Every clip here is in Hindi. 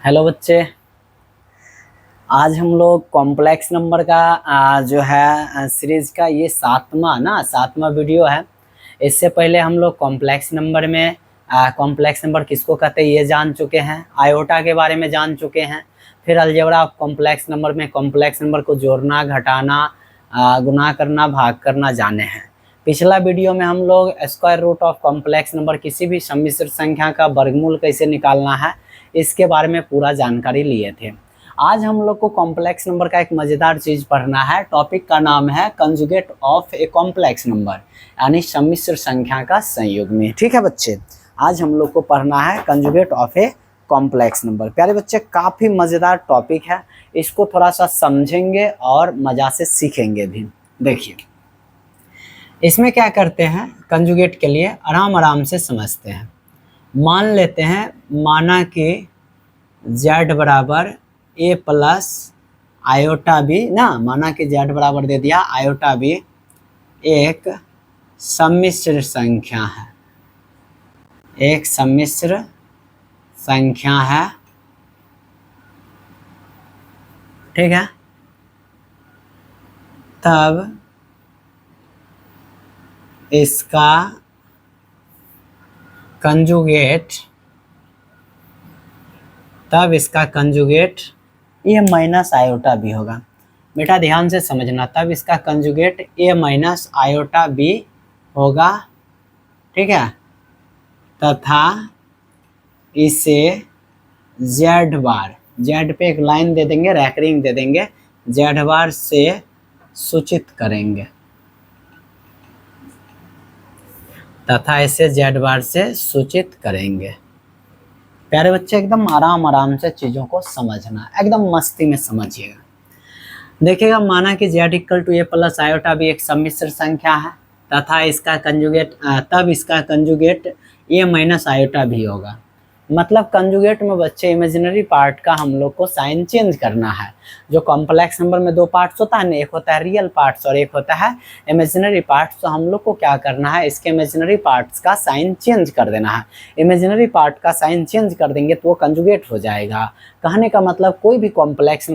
हेलो बच्चे। आज हम लोग कॉम्प्लेक्स नंबर का जो है सीरीज का ये सातवां वीडियो है। इससे पहले हम लोग कॉम्प्लेक्स नंबर में कॉम्प्लेक्स नंबर किसको कहते हैं ये जान चुके हैं, आयोटा के बारे में जान चुके हैं। फिर अलजेब्रा ऑफ कॉम्प्लेक्स नंबर में कॉम्प्लेक्स नंबर को जोड़ना, घटाना, गुना करना, भाग करना जाने हैं। पिछला वीडियो में हम लोग square root of complex number, किसी भी सम्मिश्र संख्या का वर्गमूल कैसे निकालना है, इसके बारे में पूरा जानकारी लिए थे। आज हम लोग को कॉम्प्लेक्स नंबर का एक मज़ेदार चीज़ पढ़ना है। टॉपिक का नाम है conjugate of a complex number, यानी सम्मिश्र संख्या का संयुग्मी। ठीक है बच्चे, आज हम लोग को पढ़ना है conjugate of a complex number. प्यारे बच्चे, काफ़ी मज़ेदार टॉपिक है, इसको थोड़ा सा समझेंगे और मज़ा से सीखेंगे भी। देखिए, इसमें क्या करते हैं, कंजुगेट के लिए आराम आराम से समझते हैं। मान लेते हैं, माना कि z बराबर a प्लस आयोटा बी ना, माना कि z बराबर दे दिया आयोटा बी एक सम्मिश्र संख्या है, एक सम्मिश्र संख्या है। ठीक है, तब इसका कंजुगेट ए माइनस आयोटा बी होगा। बेटा ध्यान से समझना, तब इसका कंजुगेट ए माइनस आयोटा बी होगा। ठीक है, तथा इसे जेड बार, जेड पे एक लाइन दे देंगे, रैकरिंग दे देंगे, जेड बार से सूचित करेंगे, तथा इसे जेड बार से सूचित करेंगे। प्यारे बच्चे, एकदम आराम आराम से चीज़ों को समझना, एकदम मस्ती में समझिएगा। देखिएगा, माना कि z equal to A plus iota भी एक सम्मिश्र संख्या है, तथा इसका कंजुगेट तब इसका कंजुगेट ए माइनस आयोटा भी होगा। मतलब कंजुगेट में बच्चे इमेजिनरी पार्ट का हम लोग को साइन चेंज करना है। जो कॉम्प्लेक्स नंबर में दो पार्ट्स होता है ना, एक होता है रियल पार्ट्स और एक होता है इमेजिनरी पार्ट्स। तो हम लोग को क्या करना है, इसके इमेजिनरी पार्ट्स का साइन चेंज कर देना है। इमेजिनरी पार्ट का साइन चेंज कर देंगे तो वो कंजुगेट हो जाएगा। कहने का मतलब कोई भी कॉम्प्लेक्स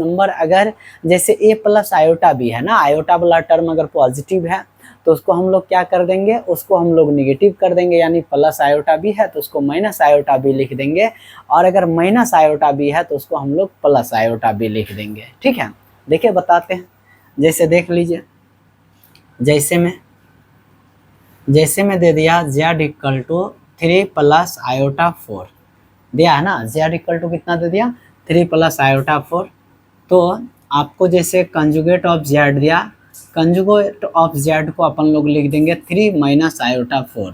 नंबर अगर जैसे ए प्लस आयोटा भी है ना, आयोटा वाला टर्म अगर पॉजिटिव है तो उसको हम लोग क्या कर देंगे, उसको हम लोग निगेटिव कर देंगे, यानी प्लस आयोटा बी है तो उसको माइनस आयोटा बी लिख देंगे, और अगर माइनस आयोटा बी है तो उसको हम लोग प्लस आयोटा बी लिख देंगे। ठीक है, देखिए बताते हैं। जैसे देख लीजिए, जैसे में दे दिया z equal to 3 plus iota 4 दिया है ना, z इक्वल टू कितना दे दिया, 3 प्लस आयोटा 4। तो आपको जैसे कंजुगेट ऑफ z दिया, कंजुगेट ऑफ z को अपन लोग लिख देंगे 3 minus iota 4।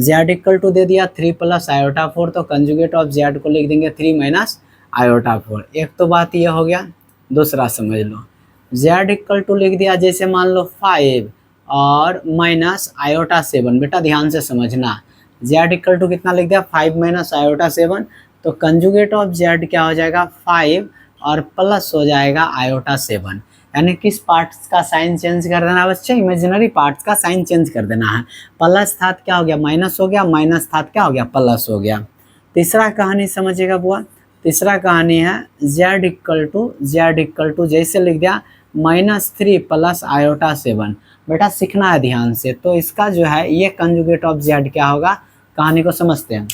z equal to दे दिया 3 प्लस आयोटा 4, तो कंजुगेट ऑफ z को लिख देंगे 3 माइनस आयोटा 4। एक तो बात ये हो गया, दूसरा समझ लो, z इक्वल टू लिख दिया जैसे मान लो 5 और माइनस आयोटा 7। बेटा ध्यान से समझना, z इक्वल टू कितना लिख दिया, 5 माइनस आयोटा 7। तो कंजुगेट ऑफ z क्या हो जाएगा, 5 और प्लस हो जाएगा आयोटा 7। यानी किस पार्ट्स का साइन चेंज कर देना बच्चे, इमेजिनरी पार्ट्स का साइन चेंज कर देना है। प्लस था क्या हो गया, माइनस हो गया, माइनस था क्या हो गया, प्लस हो गया। तीसरा कहानी समझिएगा बुआ, तीसरा कहानी है z इक्वल टू जैसे लिख दिया -3 प्लस आयोटा 7। बेटा सीखना है ध्यान से, तो इसका जो है ये कंजुगेट ऑफ z क्या होगा, कहानी को समझते हैं।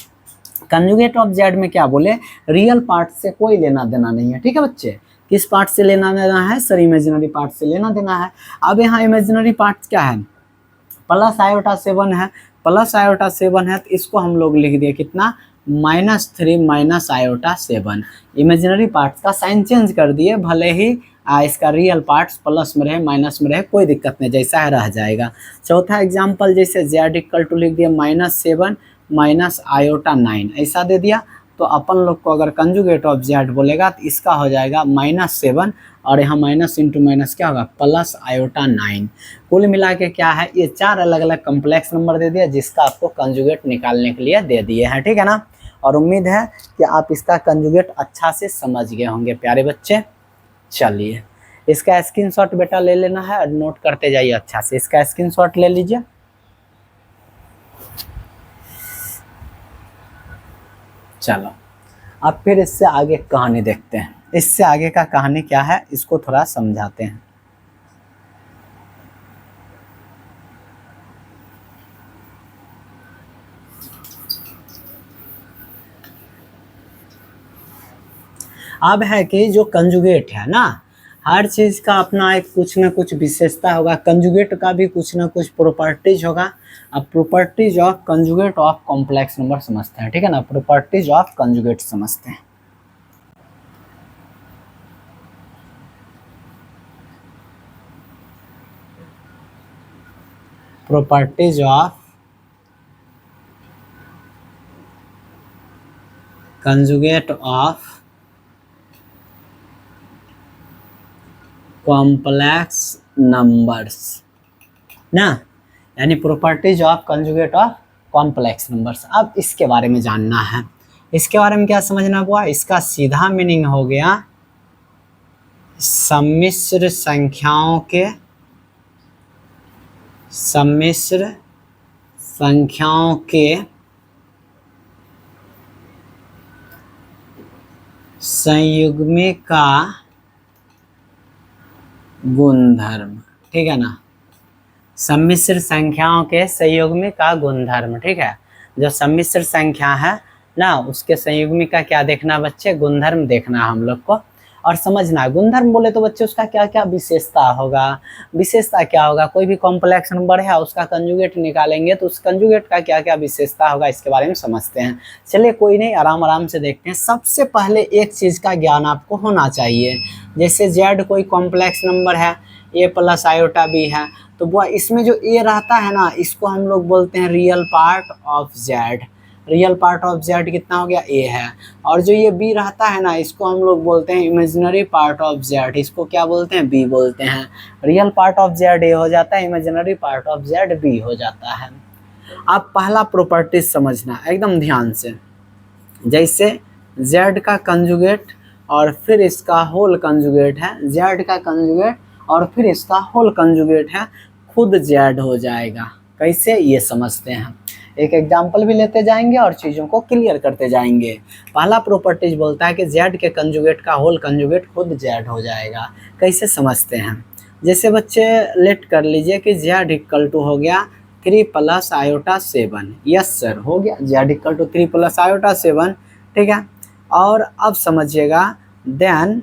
कंजुगेट ऑफ z में क्या बोले, रियल पार्ट से कोई लेना देना नहीं है। ठीक है बच्चे, किस पार्ट से लेना देना है, सर इमेजिनरी पार्ट से लेना देना है। अब यहाँ इमेजिनरी पार्ट क्या है, प्लस आयोटा 7 है, प्लस आयोटा 7 है, तो इसको हम लोग लिख दिए कितना, -3 माइनस आयोटा 7। इमेजिनरी पार्ट्स का साइन चेंज कर दिए, भले ही इसका रियल पार्ट्स प्लस में रहे माइनस में रहे, कोई दिक्कत नहीं, जैसा है रह जाएगा। चौथा एग्जाम्पल, जैसे z इक्वल टू लिख दिया -7 माइनस आयोटा 9, ऐसा दे दिया। तो अपन लोग को अगर कंजुगेट ऑफ z बोलेगा तो इसका हो जाएगा -7, और यहाँ माइनस इंटू माइनस क्या होगा, प्लस आयोटा 9। कुल मिला के क्या है, ये 4 अलग अलग कम्प्लेक्स नंबर दे दिया, जिसका आपको कंजुगेट निकालने के लिए दे दिए हैं। ठीक है ना, और उम्मीद है कि आप इसका कंजुगेट अच्छा से समझ गए होंगे प्यारे बच्चे। चलिए, इसका स्क्रीनशॉट बेटा ले लेना है और नोट करते जाइए अच्छा से। इसका स्क्रीनशॉट ले लीजिए। चलो, अब फिर इससे आगे कहानी देखते हैं। इससे आगे का कहानी क्या है इसको थोड़ा समझाते हैं। अब है कि जो कंजुगेट है ना, हर चीज़ का अपना एक कुछ ना कुछ विशेषता होगा, कंजुगेट का भी कुछ ना कुछ प्रॉपर्टीज होगा। अब properties of conjugate of complex number समझते हैं, ठीक है ना, प्रॉपर्टीज ऑफ कंजुगेट समझते हैं। Properties of conjugate of complex numbers ना, यानी properties of conjugate of complex numbers. अब इसके बारे में जानना है, इसके बारे में क्या समझना हुआ, इसका सीधा मीनिंग हो गया सम्मिश्र संख्याओं के संयुग्मी का गुणधर्म, ठीक है ना, सम्मिश्र संख्याओं के संयुग्मी का गुणधर्म, ठीक है। जो सम्मिश्र संख्या है ना उसके संयुग्मी का क्या देखना बच्चे, गुणधर्म देखना हम लोग को और समझना। गुणधर्म बोले तो बच्चे उसका क्या क्या विशेषता होगा, विशेषता क्या होगा, कोई भी कॉम्प्लेक्स नंबर है उसका कंजुगेट निकालेंगे तो उस कंजुगेट का क्या क्या विशेषता होगा इसके बारे में समझते हैं। चलिए कोई नहीं, आराम आराम से देखते हैं। सबसे पहले एक चीज़ का ज्ञान आपको होना चाहिए, जैसे जेड कोई कॉम्प्लेक्स नंबर है, ए प्लस आयोटा बी है, तो वो इसमें जो ए रहता है ना इसको हम लोग बोलते हैं real part of Z. Real part of Z कितना हो गया, ए है। और जो ये बी रहता है ना इसको हम लोग बोलते हैं इमेजिनरी पार्ट ऑफ जेड, इसको क्या बोलते हैं, बी बोलते हैं। Real part of z a हो जाता है, imaginary part of z b हो जाता है। अब पहला प्रॉपर्टी समझना एकदम ध्यान से, जैसे जेड का कंजुगेट और फिर इसका होल कंजुगेट है, जेड का कंजुगेट और फिर इसका होल कंजुगेट है, खुद जेड हो जाएगा। कैसे ये समझते हैं, एक एग्जांपल भी लेते जाएंगे और चीज़ों को क्लियर करते जाएंगे। पहला प्रॉपर्टीज बोलता है कि जेड के कंजुगेट का होल कंजुगेट खुद जेड हो जाएगा। कैसे समझते हैं, जैसे बच्चे लेट कर लीजिए कि जेड इक्वल टू हो गया 3 प्लस आयोटा 7। यस सर हो गया, z equal to 3 plus iota 7, ठीक है। और अब समझिएगा देन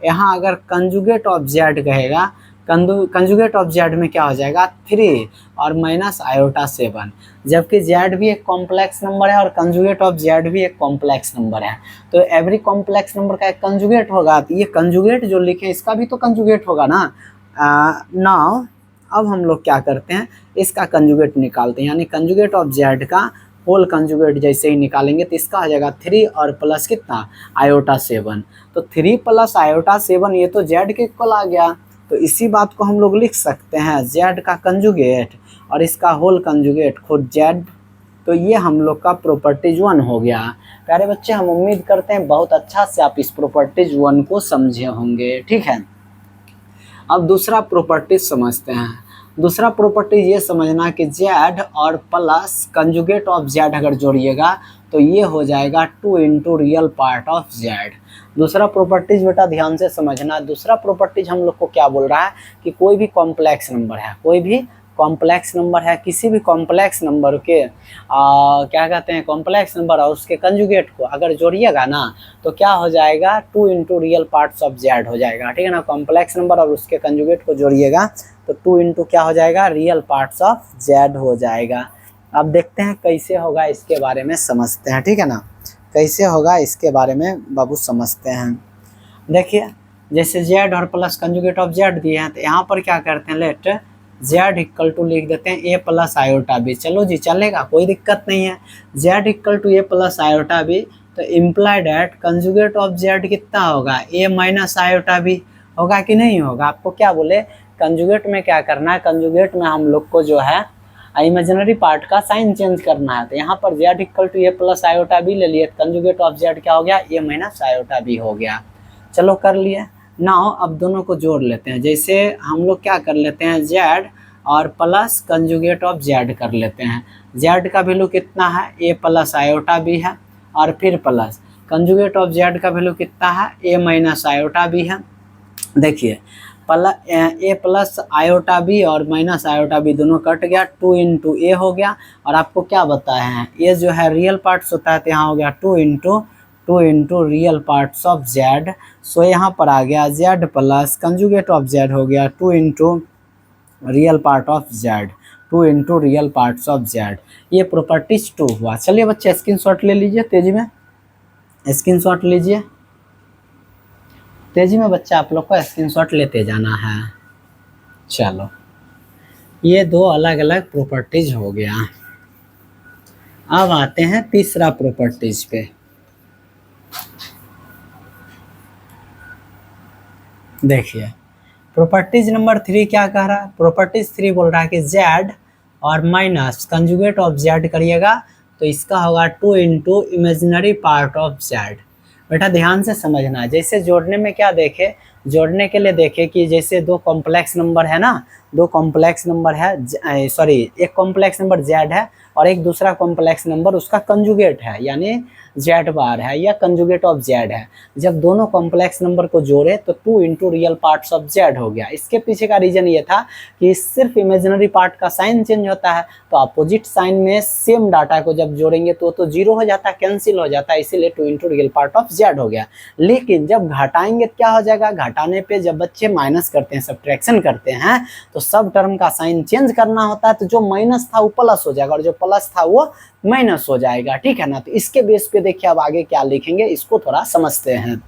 यहाँ अगर कंजुगेट ऑफ जेड कहेगा, कंजुगेट ऑफ जेड में क्या हो जाएगा 3 और माइनस आयोटा 7, जबकि जेड भी एक कॉम्प्लेक्स नंबर है और कंजुगेट ऑफ जेड भी एक कॉम्प्लेक्स नंबर है। तो एवरी कॉम्प्लेक्स नंबर का एक कंजुगेट होगा, तो ये कंजुगेट जो लिखे इसका भी तो कंजुगेट होगा ना। नाउ अब हम लोग क्या करते हैं, इसका कंजुगेट निकालते हैं, यानी कंजुगेट ऑफ जेड का होल कंजुगेट जैसे ही निकालेंगे तो इसका आ जाएगा 3 और प्लस कितना आयोटा 7। तो 3 प्लस आयोटा 7 ये तो जेड के इक्वल आ गया, तो इसी बात को हम लोग लिख सकते हैं जेड का कंजुगेट और इसका होल कंजुगेट खुद जेड। तो ये हम लोग का प्रॉपर्टीज 1 हो गया। प्यारे बच्चे हम उम्मीद करते हैं बहुत अच्छा से आप इस प्रॉपर्टीज 1 को समझे होंगे, ठीक है। अब दूसरा प्रॉपर्टीज समझते हैं। दूसरा प्रॉपर्टी ये समझना कि जेड और प्लस कंजुगेट ऑफ जेड अगर जोड़िएगा तो ये हो जाएगा 2 into real part of Z. दूसरा प्रॉपर्टीज बेटा ध्यान से समझना। दूसरा प्रॉपर्टीज हम लोग को क्या बोल रहा है कि कोई भी कॉम्प्लेक्स नंबर है, कोई भी कॉम्प्लेक्स नंबर है, किसी भी कॉम्प्लेक्स नंबर के क्या कहते हैं कॉम्प्लेक्स नंबर और उसके कंजुगेट को अगर जोड़िएगा ना तो क्या हो जाएगा 2 into real parts of Z हो जाएगा, ठीक है ना। कॉम्प्लेक्स नंबर और उसके कंजुगेट को जोड़िएगा तो 2 इंटू क्या हो जाएगा रियल पार्ट्स ऑफ जेड हो जाएगा। अब देखते हैं कैसे होगा इसके बारे में समझते हैं, ठीक है ना। कैसे होगा इसके बारे में बाबू समझते हैं। देखिए जैसे जेड और प्लस कंजुगेट ऑफ जेड दिए हैं तो यहाँ पर क्या करते हैं, लेट जेड इक्वल टू लिख देते हैं ए प्लस आयोटा बी। चलो जी चलेगा, कोई दिक्कत नहीं है। Z equal to A plus iota B तो imply that conjugate of Z कितना होगा, ए माइनस आयोटा बी होगा कि नहीं होगा। आपको क्या बोले कंजुगेट में क्या करना है, कंजुगेट में हम लोग को जो है इमेजिनरी पार्ट का साइन चेंज करना है। तो यहाँ पर z equal to A plus iota b ले लिए, कंजुगेट ऑफ जेड क्या हो गया ए माइनस आयोटा बी हो गया। चलो कर लिए। नाउ अब दोनों को जोड़ लेते हैं। जैसे हम लोग क्या कर लेते हैं जेड और प्लस कंजुगेट ऑफ जेड कर लेते हैं। जेड का वैल्यू कितना है ए प्लस आयोटा बी है और फिर प्लस कंजुगेट ऑफ जेड का वैल्यू कितना है, ए माइनस आयोटा बी है। देखिए ए प्लस आयोटा बी और माइनस आयोटा बी दोनों कट गया, 2 इंटू ए हो गया। और आपको क्या बताए हैं, ये जो है रियल पार्ट्स होता है, तो यहाँ हो गया 2 into real parts of Z. So यहाँ पर आ गया Z plus conjugate of Z हो गया 2 into real part of Z, 2 into real parts of Z. ये प्रॉपर्टीज 2 हुआ। चलिए बच्चे स्क्रीनशॉट ले लीजिए, तेजी में स्क्रीनशॉट लीजिए, तेजी में बच्चा आप लोग को स्क्रीनशॉट लेते जाना है। चलो ये दो अलग अलग प्रॉपर्टीज हो गया। अब आते हैं तीसरा प्रॉपर्टीज पे। देखिए प्रॉपर्टीज नंबर 3 क्या कह रहा है, प्रॉपर्टीज 3 बोल रहा है कि जेड और माइनस कंजुगेट ऑफ जेड करिएगा तो इसका होगा 2 into imaginary part of Z. बेटा ध्यान से समझना, जैसे जोड़ने में क्या देखे, जोड़ने के लिए देखे कि जैसे दो कॉम्प्लेक्स नंबर है ना, दो कॉम्प्लेक्स नंबर है, सॉरी एक कॉम्प्लेक्स नंबर जेड है और एक दूसरा कॉम्प्लेक्स नंबर उसका कंजुगेट है यानी जेड बार है या कंजुगेट ऑफ जेड है। जब दोनों कॉम्प्लेक्स नंबर को जोड़े तो 2 into real parts of Z हो गया। इसके पीछे का रीजन ये था कि सिर्फ इमेजिनरी पार्ट का साइन चेंज होता है, तो अपोजिट साइन में सेम डाटा को जब जोड़ेंगे तो जीरो हो जाता है, कैंसिल हो जाता है, इसीलिए 2 into real part of Z हो गया। लेकिन जब घटाएंगे क्या हो जाएगा, घटाने पे जब बच्चे माइनस करते हैं, सब्ट्रैक्शन करते हैं, तो सब टर्म का साइन चेंज करना होता है, तो जो माइनस था वो प्लस हो जाएगा और जो प्लस था वो माइनस हो जाएगा, ठीक है ना। तो इसके बेस पे देखिए अब आगे क्या लिखेंगे इसको थोड़ा समझते हैं।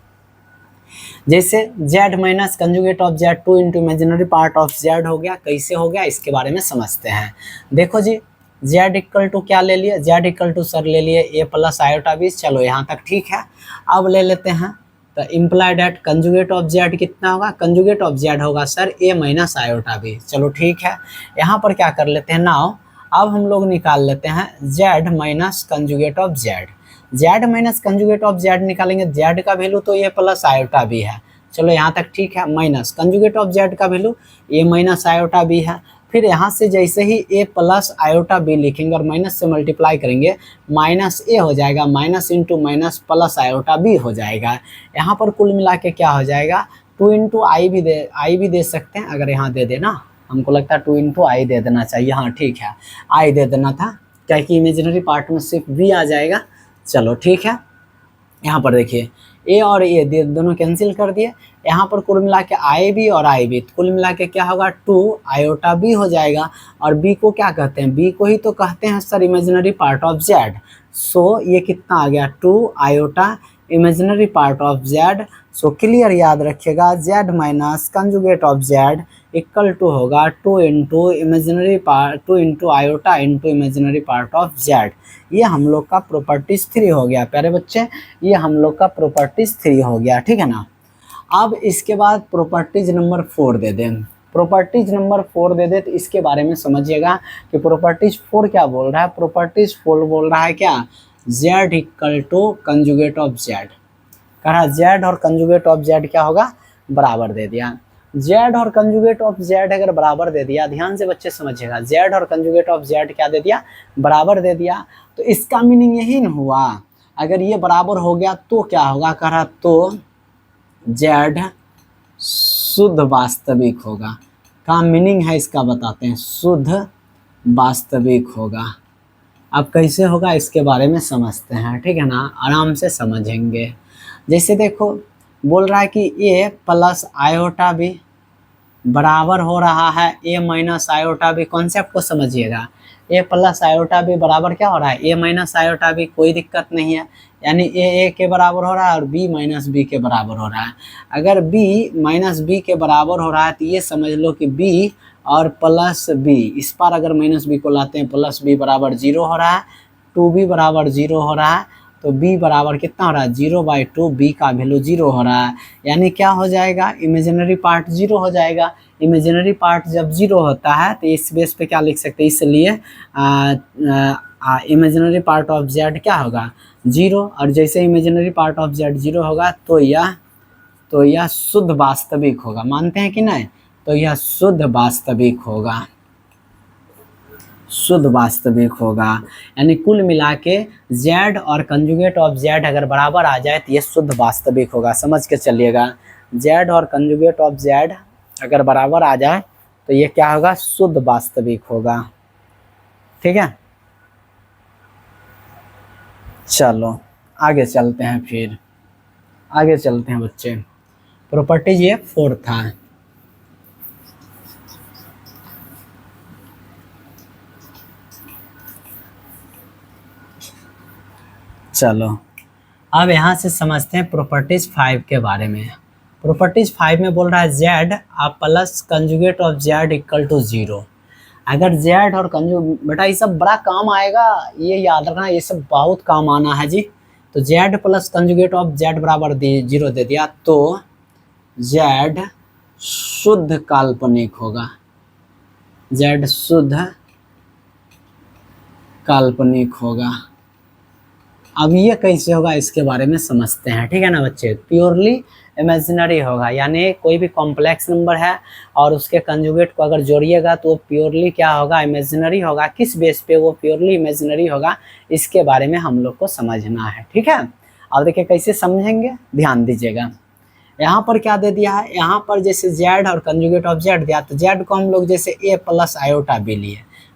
जैसे z minus conjugate of z 2 into imaginary part of z हो गया, कैसे हो गया इसके बारे में समझते हैं। देखो जी z इक्वल टू क्या ले लिए, z इक्वल टू सर ले लिए a प्लस आयोटा बी, चलो यहाँ तक ठीक है। अब ले लेते हैं तो implied at conjugate of z कितना होगा, कंजुगेट ऑफ z होगा sir a minus iota b, चलो ठीक है। यहाँ पर क्या कर लेते हैं नाउ, अब हम लोग निकाल लेते हैं z minus conjugate of z। z minus conjugate of z निकालेंगे, z का वैल्यू तो a प्लस आयोटा बी है, चलो यहाँ तक ठीक है। माइनस कंजुगेट ऑफ z का value a minus iota b है। फिर यहाँ से जैसे ही a प्लस आयोटा बी लिखेंगे और माइनस से मल्टीप्लाई करेंगे, माइनस a हो जाएगा, minus into minus plus iota b हो जाएगा। यहाँ पर कुल मिला के क्या हो जाएगा, 2 इंटू आई भी दे सकते हैं, अगर यहाँ दे देना, हमको लगता है 2 इंटू आई दे देना चाहिए, हाँ ठीक है आई दे देना था, क्या कि इमेजिनरी पार्ट में सिर्फ v आ जाएगा, चलो ठीक है। यहाँ पर देखिए a और a दोनों कैंसिल कर दिए, यहाँ पर कुल मिला के आई बी और आई बी, कुल मिला के क्या होगा 2 आयोटा बी हो जाएगा। और b को क्या कहते हैं, b को ही तो कहते हैं sir imaginary part of z। So ये कितना आ गया 2 iota imaginary part of z। So clear याद रखिएगा z minus conjugate of z equal to होगा 2 into imaginary part 2 into iota into imaginary part of z। ये हम लोग का प्रॉपर्टीज 3 हो गया प्यारे बच्चे, ये हम लोग का प्रॉपर्टीज 3 हो गया, ठीक है ना। अब इसके बाद प्रॉपर्टीज नंबर 4 दे दें, प्रॉपर्टीज नंबर 4 दे दे तो इसके बारे में समझिएगा कि प्रॉपर्टीज 4 क्या बोल रहा है। प्रॉपर्टीज 4 बोल रहा है क्या, z equal to conjugate of z, कहा z और कंजुगेट ऑफ z क्या होगा, बराबर दे दिया। z और कंजुगेट ऑफ z अगर बराबर दे दिया, ध्यान से बच्चे समझिएगा, z और कंजुगेट ऑफ z क्या दे दिया, बराबर दे दिया, तो इसका मीनिंग यही न हुआ, अगर ये बराबर हो गया तो क्या होगा, कह रहा तो z शुद्ध वास्तविक होगा। का मीनिंग है इसका बताते हैं, शुद्ध वास्तविक होगा। अब कैसे होगा इसके बारे में समझते हैं, ठीक है ना, आराम से समझेंगे। जैसे देखो बोल रहा है कि a प्लस आयोटा बी बराबर हो रहा है a minus iota b, concept को समझिएगा, a प्लस आयोटा बी बराबर क्या हो रहा है, a माइनस आयोटा बी, कोई दिक्कत नहीं है, यानी a के बराबर हो रहा है और b माइनस बी के बराबर हो रहा है। अगर b माइनस बी के बराबर हो रहा है तो ये समझ लो कि b और प्लस b, इस पर अगर माइनस बी को लाते हैं प्लस b बराबर 0 हो रहा है, 2b बराबर 0 हो रहा है, तो b बराबर कितना हो रहा है 0/2, b का वैल्यू 0 हो रहा है, यानी क्या हो जाएगा, इमेजिनरी पार्ट 0 हो जाएगा। इमेजिनरी पार्ट जब 0 होता है तो इस बेस पे क्या लिख सकते हैं, इसलिए इमेजिनरी पार्ट ऑफ z क्या होगा 0, और जैसे इमेजिनरी पार्ट ऑफ z 0 होगा तो यह शुद्ध वास्तविक होगा, मानते हैं कि नहीं, तो यह शुद्ध वास्तविक होगा, शुद्ध वास्तविक होगा। यानी कुल मिला के z और कंजुगेट ऑफ z अगर बराबर आ जाए तो ये शुद्ध वास्तविक होगा, समझ के चलिएगा। z और कंजुगेट ऑफ z अगर बराबर आ जाए तो ये क्या होगा, शुद्ध वास्तविक होगा। ठीक है, चलो आगे चलते हैं, फिर आगे चलते हैं बच्चे। प्रॉपर्टीज ये 4 था। चलो अब यहाँ से समझते हैं प्रॉपर्टीज 5 के बारे में। प्रॉपर्टीज 5 में बोल रहा है z plus conjugate of z equal to 0। अगर z और बेटा ये सब बड़ा काम आएगा, ये याद रखना, ये सब बहुत काम आना है जी। तो z plus conjugate of z बराबर 0 दे दिया तो z शुद्ध काल्पनिक होगा, z शुद्ध काल्पनिक होगा। अब ये कैसे होगा इसके बारे में समझते हैं, ठीक है ना बच्चे। प्योरली इमेजिनरी होगा, यानी कोई भी कॉम्प्लेक्स नंबर है और उसके कंजुगेट को अगर जोड़िएगा तो वो प्योरली क्या होगा, इमेजिनरी होगा। किस बेस पे वो प्योरली इमेजिनरी होगा इसके बारे में हम लोग को समझना है, ठीक है। अब देखिए कैसे समझेंगे, ध्यान दीजिएगा। यहाँ पर क्या दे दिया है, यहाँ पर जैसे z और कंजुगेट ऑफ z दिया तो z को हम लोग जैसे a प्लस आयोटा भी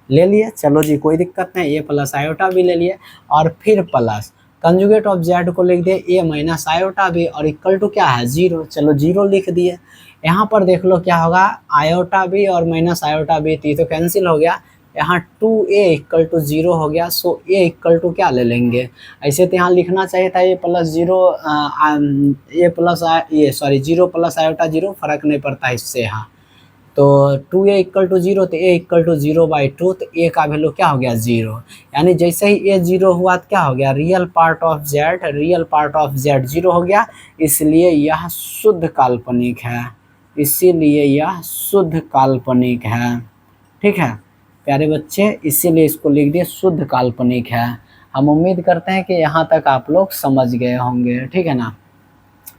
ले लिए, चलो जी कोई दिक्कत नहीं, a प्लस आयोटा भी ले लिए और फिर प्लस कंजुगेट ऑफ z को लिख दिए a माइनस आयोटा भी और इक्वल टू क्या है 0, चलो 0 लिख दिए। यहाँ पर देख लो क्या होगा, आयोटा भी और माइनस आयोटा भी तो कैंसिल हो गया, यहाँ 2a इक्वल टू 0 हो गया। सो a इक्वल टू क्या ले लेंगे, ऐसे तो यहाँ लिखना चाहिए था a प्लस 0 a प्लस ये सॉरी 0 प्लस आयोटा 0, फर्क नहीं पड़ता इससे। यहाँ तो 2a इक्वल टू 0 तो a इक्वल टू 0/2, तो a का वैल्यू क्या हो गया 0। यानी जैसे ही a 0 हुआ तो क्या हो गया, रियल पार्ट ऑफ z 0 हो गया, इसलिए यह शुद्ध काल्पनिक है, इसीलिए यह शुद्ध काल्पनिक है। ठीक है प्यारे बच्चे, इसीलिए इसको लिख दिए शुद्ध काल्पनिक है। हम उम्मीद करते हैं कि यहाँ तक आप लोग समझ गए होंगे, ठीक है ना।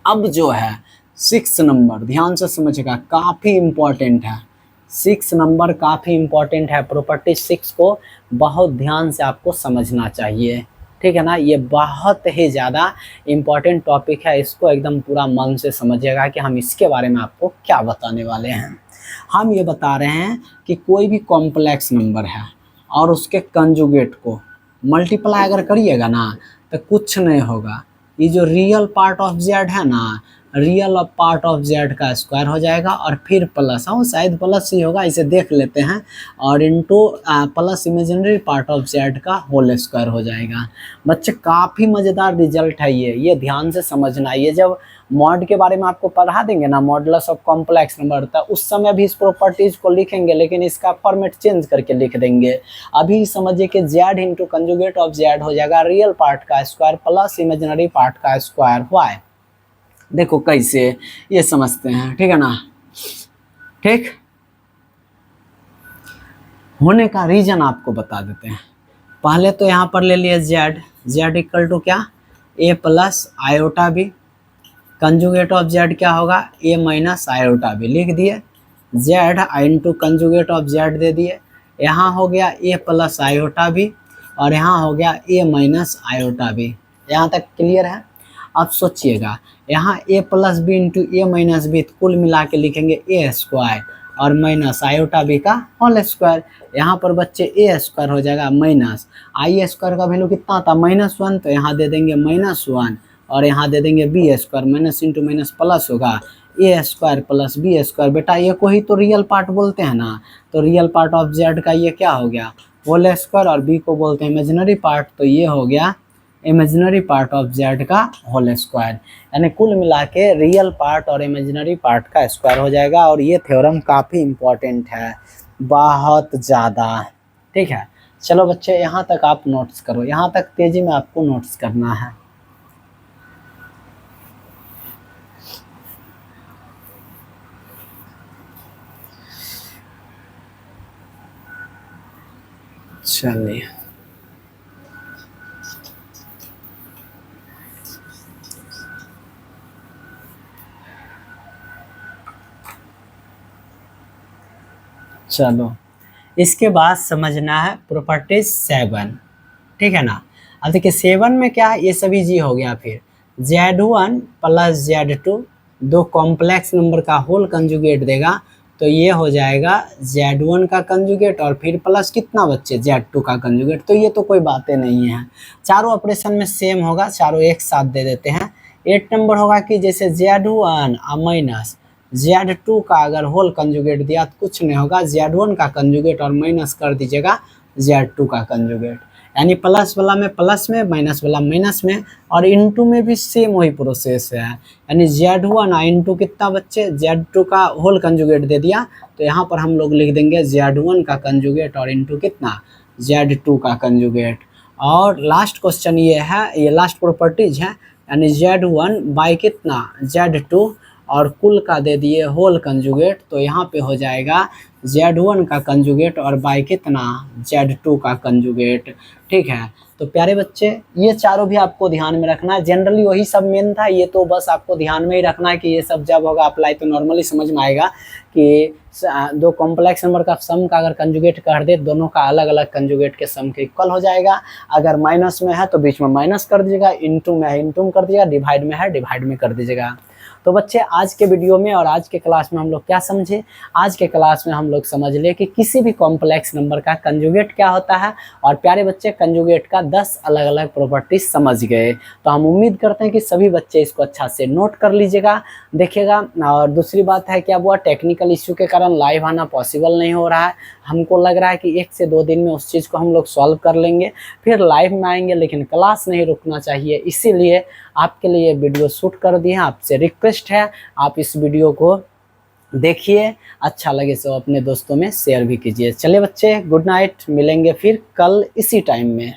अब जो है 6 नंबर ध्यान से समझेगा, काफ़ी इम्पोर्टेंट है। 6 नंबर काफ़ी इम्पोर्टेंट है, प्रॉपर्टी 6 को बहुत ध्यान से आपको समझना चाहिए, ठीक है ना। ये बहुत ही ज़्यादा इम्पोर्टेंट टॉपिक है, इसको एकदम पूरा मन से समझिएगा कि हम इसके बारे में आपको क्या बताने वाले हैं। हम ये बता रहे हैं कि कोई भी कॉम्प्लेक्स नंबर है और उसके कंजुगेट को मल्टीप्लाई अगर करिएगा ना तो कुछ नहीं होगा, ये जो रियल पार्ट ऑफ जेड है ना, रियल पार्ट ऑफ जेड का स्क्वायर हो जाएगा और फिर प्लस, हाँ शायद प्लस ही होगा, इसे देख लेते हैं, और into plus imaginary part of Z का होल स्क्वायर हो जाएगा। बच्चे काफ़ी मज़ेदार रिजल्ट है ये ध्यान से समझना। ये जब मॉड के बारे में आपको पढ़ा देंगे ना, मॉडुलस ऑफ कॉम्प्लेक्स नंबर, तो उस समय भी इस प्रॉपर्टीज को लिखेंगे, लेकिन इसका फॉर्मेट चेंज करके लिख देंगे। अभी समझिए कि Z into conjugate of Z हो जाएगा रियल पार्ट का स्क्वायर प्लस इमेजिनरी पार्ट का स्क्वायर। वाई देखो कैसे ये समझते हैं, ठीक है ना। ठीक होने का रीजन आपको बता देते हैं। पहले तो यहाँ पर ले लिए जेड इक्वल टू क्या, A plus iota B, conjugate of Z क्या होगा ए माइनस आयोटा बी, लिख दिए। Z into conjugate of Z दे दिए, यहाँ हो गया ए प्लस आयोटा बी और यहाँ हो गया ए माइनस आयोटा बी। यहाँ तक क्लियर है। अब सोचिएगा यहाँ a plus b into a minus b, कुल मिला के लिखेंगे ए स्क्वायर और माइनस आयोटा बी का होल स्क्वायर। यहाँ पर बच्चे ए स्क्वायर हो जाएगा माइनस आई स्क्वायर का वैल्यू कितना था -1, तो यहाँ दे देंगे -1 और यहाँ दे देंगे b square, minus into minus plus होगा a square plus b square. बेटा ये को ही तो रियल पार्ट बोलते हैं ना, तो रियल पार्ट ऑफ जेड का ये क्या हो गया होल स्क्वायर और बी को बोलते हैं इमेजिनरी पार्ट, तो ये हो गया इमेजिनरी पार्ट ऑफ जेड का होल स्क्वायर। यानी कुल मिला के रियल पार्ट और इमेजिनरी पार्ट का स्क्वायर हो जाएगा। और ये थ्योरम काफ़ी इम्पोर्टेंट है, बहुत ज़्यादा, ठीक है। चलो बच्चे यहाँ तक आप नोट्स करो, यहाँ तक तेजी में आपको नोट्स करना है। चलिए चलो इसके बाद समझना है प्रॉपर्टीज 7, ठीक है ना। अब देखिए 7 में क्या है, ये सभी जी हो गया। फिर Z1 प्लस Z2 दो कॉम्प्लेक्स नंबर का होल कंजुगेट देगा, तो ये हो जाएगा Z1 का कंजुगेट और फिर प्लस कितना बच्चे Z2 का कंजुगेट। तो ये तो कोई बातें नहीं है, चारों ऑपरेशन में सेम होगा, चारों एक साथ दे देते हैं। 8 नंबर होगा कि जैसे Z1 माइनस Z2 का अगर होल कंजुगेट दिया तो कुछ नहीं होगा, Z1 का कंजुगेट और माइनस कर दीजिएगा Z2 का कंजुगेट, यानी प्लस वाला में प्लस में, माइनस वाला माइनस में। और इनटू में भी सेम वही प्रोसेस है, यानी Z1 इंटू कितना बच्चे Z2 का होल कंजुगेट दे दिया, तो यहाँ पर हम लोग लिख देंगे Z1 का कंजुगेट और इंटू कितना Z2 का कंजुगेट। और लास्ट क्वेश्चन ये है, ये लास्ट प्रॉपर्टीज है, यानी Z1 बाई कितना Z2 और कुल का दे दिए होल कंजुगेट, तो यहाँ पे हो जाएगा Z1 का कंजुगेट और बाई कितना Z2 का कंजुगेट, ठीक है। तो प्यारे बच्चे ये चारों भी आपको ध्यान में रखना है, जनरली वही सब मेन था, ये तो बस आपको ध्यान में ही रखना है कि ये सब जब होगा अप्लाई तो नॉर्मली समझ में आएगा कि दो कॉम्प्लेक्स नंबर का सम का अगर कंजुगेट कर दे, दोनों का अलग अलग कंजुगेट के सम के इक्वल हो जाएगा। अगर माइनस में है तो बीच में माइनस कर दीजिएगा, इंटू में है इंटू में कर दीजिएगा, डिवाइड में है डिवाइड में कर दीजिएगा। तो बच्चे आज के वीडियो में और आज के क्लास में हम लोग क्या समझे, आज के क्लास में हम लोग समझ ले कि किसी भी कॉम्प्लेक्स नंबर का कंजुगेट क्या होता है। और प्यारे बच्चे कंजुगेट का 10 अलग अलग प्रॉपर्टीज समझ गए, तो हम उम्मीद करते हैं कि सभी बच्चे इसको अच्छा से नोट कर लीजिएगा, देखिएगा। और दूसरी बात है क्या हुआ, टेक्निकल इश्यू के कारण लाइव आना पॉसिबल नहीं हो रहा है, हमको लग रहा है कि 1 से 2 दिन में उस चीज़ को हम लोग सॉल्व कर लेंगे, फिर लाइव में आएंगे, लेकिन क्लास नहीं रुकना चाहिए, इसीलिए आपके लिए वीडियो शूट कर दिए हैं। आपसे रिक्वेस्ट है आप इस वीडियो को देखिए, अच्छा लगे तो अपने दोस्तों में शेयर भी कीजिए। चलिए बच्चे, गुड नाइट, मिलेंगे फिर कल इसी टाइम में।